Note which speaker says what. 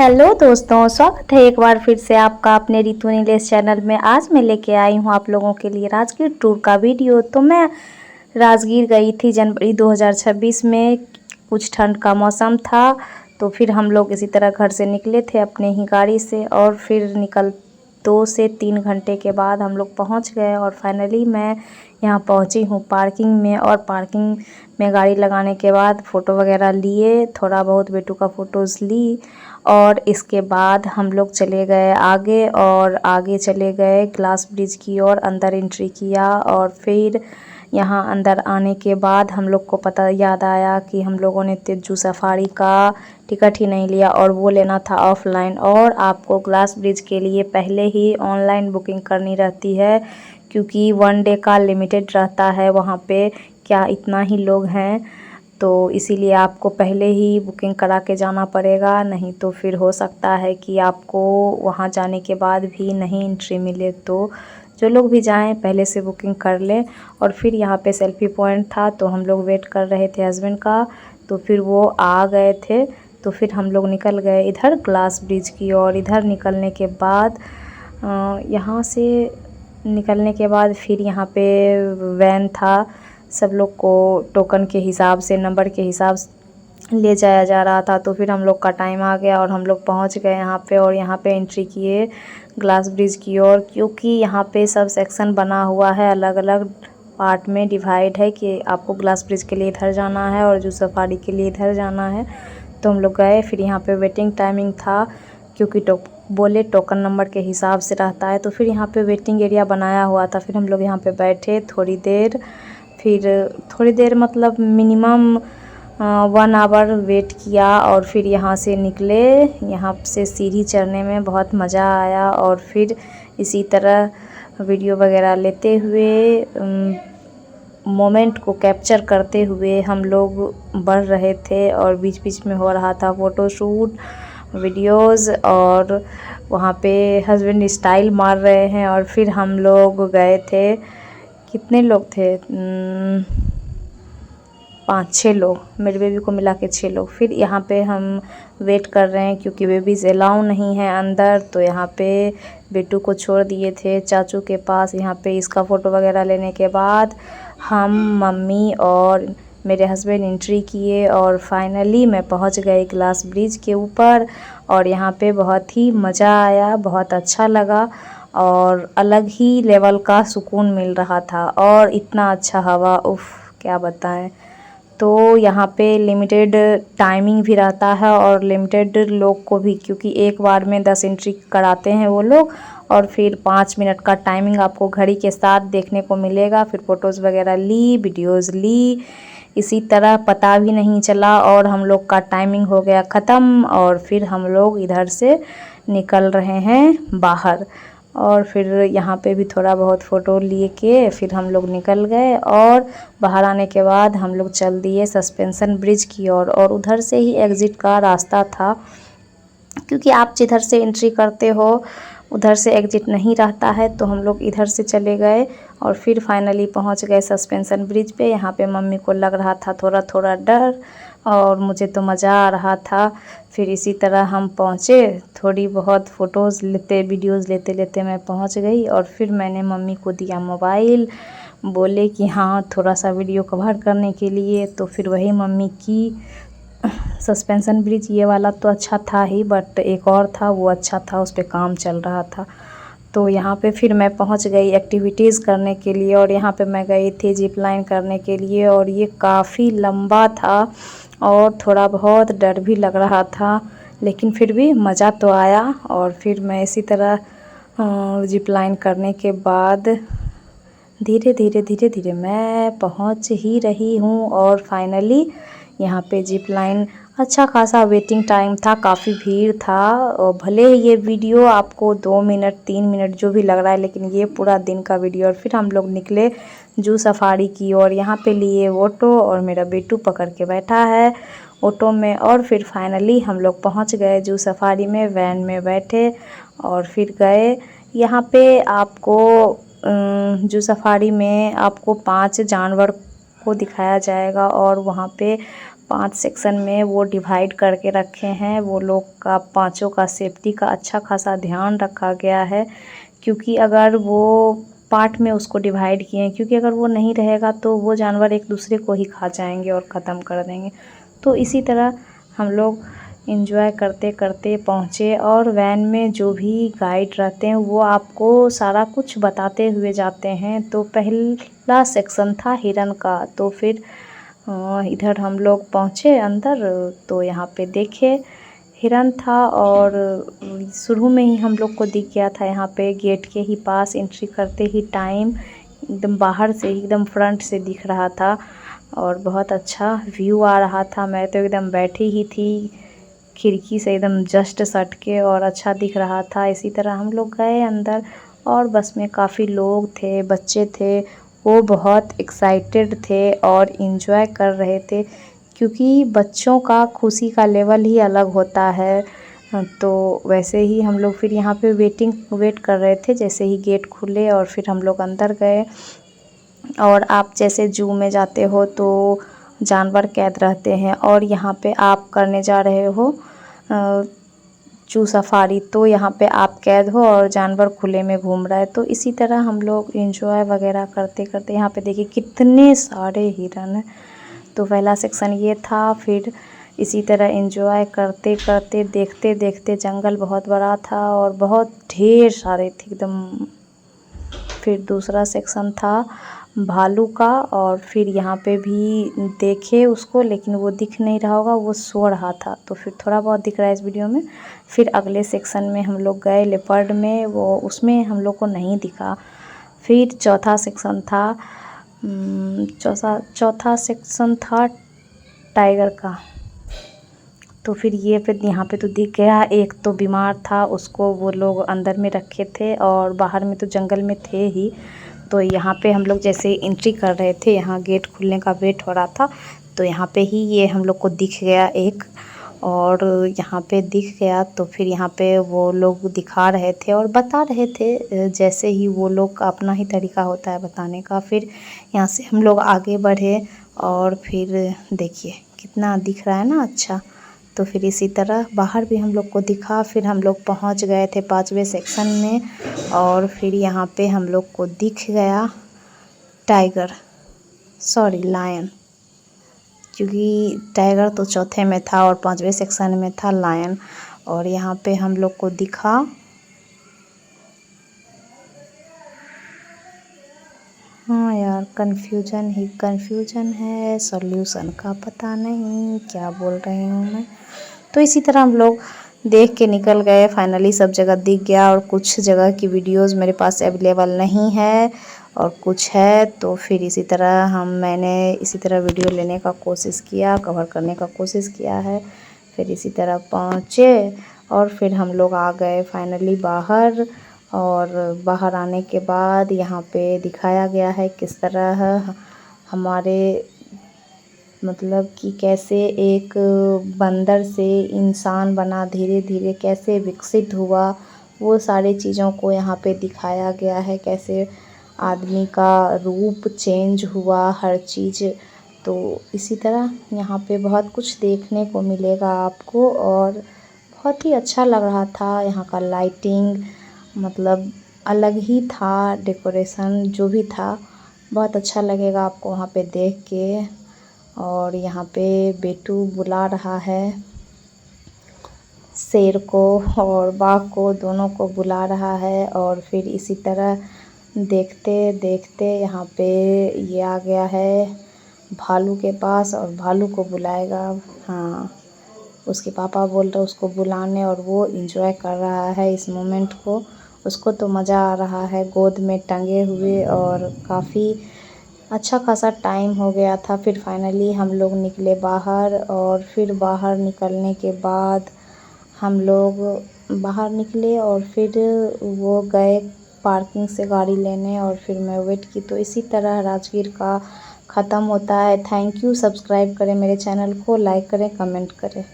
Speaker 1: Hello दोस्तों, स्वागत है एक बार फिर से आपका अपने रितु नीलेश चैनल में। आज मैं लेके आई हूँ आप लोगों के लिए राजगीर टूर का वीडियो। तो मैं राजगीर गई थी जनवरी 2026 में। कुछ ठंड का मौसम था तो फिर हम लोग इसी तरह घर से निकले थे अपने ही गाड़ी से, और फिर 2 से 3 घंटे के बाद हम लोग पहुँच गए। और फाइनली मैं यहाँ पहुँची हूँ पार्किंग में, और पार्किंग में गाड़ी लगाने के बाद फ़ोटो वगैरह लिए, थोड़ा बहुत बेटू का फ़ोटोज़ ली। और इसके बाद हम लोग चले गए आगे, और आगे चले गए ग्लास ब्रिज की ओर, अंदर एंट्री किया। और फिर यहाँ अंदर आने के बाद हम लोग को पता याद आया कि हम लोगों ने तेजू सफारी का टिकट ही नहीं लिया, और वो लेना था ऑफ़लाइन। और आपको ग्लास ब्रिज के लिए पहले ही ऑनलाइन बुकिंग करनी रहती है, क्योंकि 1 डे का लिमिटेड रहता है वहाँ पे। क्या इतना ही लोग हैं, तो इसीलिए आपको पहले ही बुकिंग करा के जाना पड़ेगा, नहीं तो फिर हो सकता है कि आपको वहाँ जाने के बाद भी नहीं एंट्री मिले। तो जो लोग भी जाएं पहले से बुकिंग कर लें। और फिर यहाँ पे सेल्फ़ी पॉइंट था, तो हम लोग वेट कर रहे थे हस्बैंड का, तो फिर वो आ गए थे। तो फिर हम लोग निकल गए इधर ग्लास ब्रिज की ओर। इधर निकलने के बाद यहाँ से निकलने के बाद फिर यहाँ पे वैन था, सब लोग को टोकन के हिसाब से, नंबर के हिसाब से ले जाया जा रहा था। तो फिर हम लोग का टाइम आ गया और हम लोग पहुंच गए यहाँ पे, और यहाँ पे एंट्री किए ग्लास ब्रिज की ओर। क्योंकि यहाँ पे सब सेक्शन बना हुआ है, अलग अलग पार्ट में डिवाइड है कि आपको ग्लास ब्रिज के लिए इधर जाना है और जू सफारी के लिए इधर जाना है। तो हम लोग गए। फिर यहाँ पे वेटिंग टाइमिंग था, क्योंकि बोले टोकन नंबर के हिसाब से रहता है। तो फिर यहाँ पे वेटिंग एरिया बनाया हुआ था। फिर हम लोग यहाँ पे बैठे थोड़ी देर, फिर थोड़ी देर मतलब मिनिमम 1 आवर वेट किया, और फिर यहाँ से निकले। यहाँ से सीढ़ी चढ़ने में बहुत मज़ा आया, और फिर इसी तरह वीडियो वगैरह लेते हुए, मोमेंट को कैप्चर करते हुए हम लोग बढ़ रहे थे। और बीच बीच में हो रहा था फ़ोटोशूट, वीडियोज़, और वहाँ पे हस्बैंड स्टाइल मार रहे हैं। और फिर हम लोग गए थे, कितने लोग थे, 5-6 लोग, मेरे बेबी को मिला के 6 लोग। फिर यहाँ पे हम वेट कर रहे हैं, क्योंकि बेबीज़ अलाउ नहीं है अंदर। तो यहाँ पे बेटू को छोड़ दिए थे चाचू के पास। यहाँ पे इसका फ़ोटो वगैरह लेने के बाद हम, मम्मी और मेरे हस्बैंड एंट्री किए, और फाइनली मैं पहुँच गई ग्लास ब्रिज के ऊपर। और यहाँ पे बहुत ही मज़ा आया, बहुत अच्छा लगा, और अलग ही लेवल का सुकून मिल रहा था, और इतना अच्छा हवा, उफ़ क्या बताएं। तो यहाँ पे लिमिटेड टाइमिंग भी रहता है, और लिमिटेड लोग को भी, क्योंकि एक बार में 10 एंट्री कराते हैं वो लोग। और फिर 5 मिनट का टाइमिंग आपको घड़ी के साथ देखने को मिलेगा। फिर फ़ोटोज़ वगैरह ली, वीडियोज़ ली, इसी तरह पता भी नहीं चला, और हम लोग का टाइमिंग हो गया ख़त्म। और फिर हम लोग इधर से निकल रहे हैं बाहर, और फिर यहाँ पे भी थोड़ा बहुत फ़ोटो लिए के फिर हम लोग निकल गए। और बाहर आने के बाद हम लोग चल दिए सस्पेंशन ब्रिज की ओर, और उधर से ही एग्ज़िट का रास्ता था, क्योंकि आप जिधर से एंट्री करते हो उधर से एग्ज़िट नहीं रहता है। तो हम लोग इधर से चले गए, और फिर फाइनली पहुंच गए सस्पेंशन ब्रिज पे। यहाँ पे मम्मी को लग रहा था थोड़ा थोड़ा डर, और मुझे तो मज़ा आ रहा था। फिर इसी तरह हम पहुँचे, थोड़ी बहुत फ़ोटोज़ लेते, वीडियोज़ लेते लेते मैं पहुँच गई। और फिर मैंने मम्मी को दिया मोबाइल, बोले कि हाँ थोड़ा सा वीडियो कवर करने के लिए। तो फिर वही मम्मी की। सस्पेंशन ब्रिज ये वाला तो अच्छा था ही, बट एक और था वो अच्छा था, उस पर काम चल रहा था। तो यहाँ पे फिर मैं पहुँच गई एक्टिविटीज़ करने के लिए, और यहाँ पे मैं गई थी जिप लाइन करने के लिए। और ये काफ़ी लंबा था, और थोड़ा बहुत डर भी लग रहा था, लेकिन फिर भी मज़ा तो आया। और फिर मैं इसी तरह जिप लाइन करने के बाद धीरे धीरे धीरे धीरे मैं पहुंच ही रही हूं। और फाइनली यहाँ पे जिप लाइन, अच्छा खासा वेटिंग टाइम था, काफ़ी भीड़ था। और भले ये वीडियो आपको 2 मिनट 3 मिनट जो भी लग रहा है, लेकिन ये पूरा दिन का वीडियो। और फिर हम लोग निकले जू सफारी की, और यहाँ पे लिए ऑटो, और मेरा बेटू पकड़ के बैठा है ऑटो में। और फिर फाइनली हम लोग पहुँच गए जू सफारी में, वैन में बैठे और फिर गए। यहाँ पे आपको जू सफारी में आपको 5 जानवर को दिखाया जाएगा, और वहाँ पे 5 सेक्शन में वो डिवाइड करके रखे हैं। वो लोग का पांचों का सेफ्टी का अच्छा खासा ध्यान रखा गया है, क्योंकि अगर वो पार्ट में उसको डिवाइड किए हैं, क्योंकि अगर वो नहीं रहेगा तो वो जानवर एक दूसरे को ही खा जाएंगे और ख़त्म कर देंगे। तो इसी तरह हम लोग एंजॉय करते करते पहुँचे। और वैन में जो भी गाइड रहते हैं वो आपको सारा कुछ बताते हुए जाते हैं। तो पहला सेक्शन था हिरन का। तो फिर इधर हम लोग पहुँचे अंदर, तो यहाँ पे देखे हिरन था। और शुरू में ही हम लोग को दिख गया था, यहाँ पे गेट के ही पास एंट्री करते ही टाइम एकदम बाहर से एकदम फ्रंट से दिख रहा था और बहुत अच्छा व्यू आ रहा था। मैं तो एकदम बैठी ही थी खिड़की से एकदम जस्ट सट के, और अच्छा दिख रहा था। इसी तरह हम लोग गए अंदर और बस में काफ़ी लोग थे, बच्चे थे, वो बहुत एक्साइटेड थे और इन्जॉय कर रहे थे, क्योंकि बच्चों का खुशी का लेवल ही अलग होता है। तो वैसे ही हम लोग फिर यहाँ पे वेट कर रहे थे, जैसे ही गेट खुले और फिर हम लोग अंदर गए। और आप जैसे जू में जाते हो तो जानवर कैद रहते हैं, और यहाँ पे आप करने जा रहे हो जू सफारी, तो यहाँ पे आप कैद हो और जानवर खुले में घूम रहा है। तो इसी तरह हम लोग एंजॉय वगैरह करते करते, यहाँ पे देखिए कितने सारे हिरन हैं। तो पहला सेक्शन ये था। फिर इसी तरह एंजॉय करते करते देखते देखते, जंगल बहुत बड़ा था और बहुत ढेर सारे थे एकदम। फिर दूसरा सेक्शन था भालू का, और फिर यहाँ पे भी देखे उसको, लेकिन वो दिख नहीं रहा होगा, वो सो रहा था। तो फिर थोड़ा बहुत दिख रहा है इस वीडियो में। फिर अगले सेक्शन में हम लोग गए लेपर्ड में, वो उसमें हम लोग को नहीं दिखा। फिर चौथा सेक्शन था चौथा सेक्शन था टाइगर का। तो फिर यहाँ पे तो दिख गया। एक तो बीमार था, उसको वो लोग अंदर में रखे थे और बाहर में तो जंगल में थे ही। तो यहाँ पे हम लोग जैसे एंट्री कर रहे थे, यहाँ गेट खुलने का वेट हो रहा था, तो यहाँ पे ही ये हम लोग को दिख गया एक, और यहाँ पे दिख गया। तो फिर यहाँ पे वो लोग दिखा रहे थे और बता रहे थे, जैसे ही वो लोग का अपना ही तरीका होता है बताने का। फिर यहाँ से हम लोग आगे बढ़े और फिर देखिए कितना दिख रहा है ना अच्छा। तो फिर इसी तरह बाहर भी हम लोग को दिखा। फिर हम लोग पहुँच गए थे 5वें सेक्शन में, और फिर यहाँ पे हम लोग को दिख गया लायन, क्योंकि टाइगर तो चौथे में था और 5वें सेक्शन में था लायन। और यहाँ पे हम लोग को दिखा हाँ यार, कन्फ्यूजन है, सॉल्यूशन का पता नहीं क्या बोल रही हूँ मैं। तो इसी तरह हम लोग देख के निकल गए। फाइनली सब जगह दिख गया, और कुछ जगह की वीडियोस मेरे पास अवेलेबल नहीं है और कुछ है। तो फिर इसी तरह मैंने इसी तरह वीडियो लेने का कोशिश किया, कवर करने का कोशिश किया है। फिर इसी तरह पहुँचे और फिर हम लोग आ गए फाइनली बाहर। और बाहर आने के बाद यहाँ पे दिखाया गया है किस तरह हमारे मतलब कि कैसे एक बंदर से इंसान बना, धीरे धीरे कैसे विकसित हुआ, वो सारी चीज़ों को यहाँ पे दिखाया गया है। कैसे आदमी का रूप चेंज हुआ, हर चीज़। तो इसी तरह यहाँ पे बहुत कुछ देखने को मिलेगा आपको, और बहुत ही अच्छा लग रहा था। यहाँ का लाइटिंग मतलब अलग ही था, डेकोरेशन जो भी था बहुत अच्छा लगेगा आपको वहाँ पे देख के। और यहाँ पे बेटू बुला रहा है शेर को और बाघ को, दोनों को बुला रहा है। और फिर इसी तरह देखते देखते यहाँ पे ये आ गया है भालू के पास, और भालू को बुलाएगा। हाँ, उसके पापा बोल रहे उसको बुलाने, और वो एंजॉय कर रहा है इस मोमेंट को। उसको तो मज़ा आ रहा है गोद में टंगे हुए, और काफ़ी अच्छा खासा टाइम हो गया था। फिर फाइनली हम लोग निकले बाहर, और फिर बाहर निकलने के बाद हम लोग बाहर निकले और फिर वो गए पार्किंग से गाड़ी लेने, और फिर मैं वेट की। तो इसी तरह राजगीर का ख़त्म होता है। Thank you. सब्सक्राइब करें मेरे चैनल को, लाइक करें, कमेंट करें।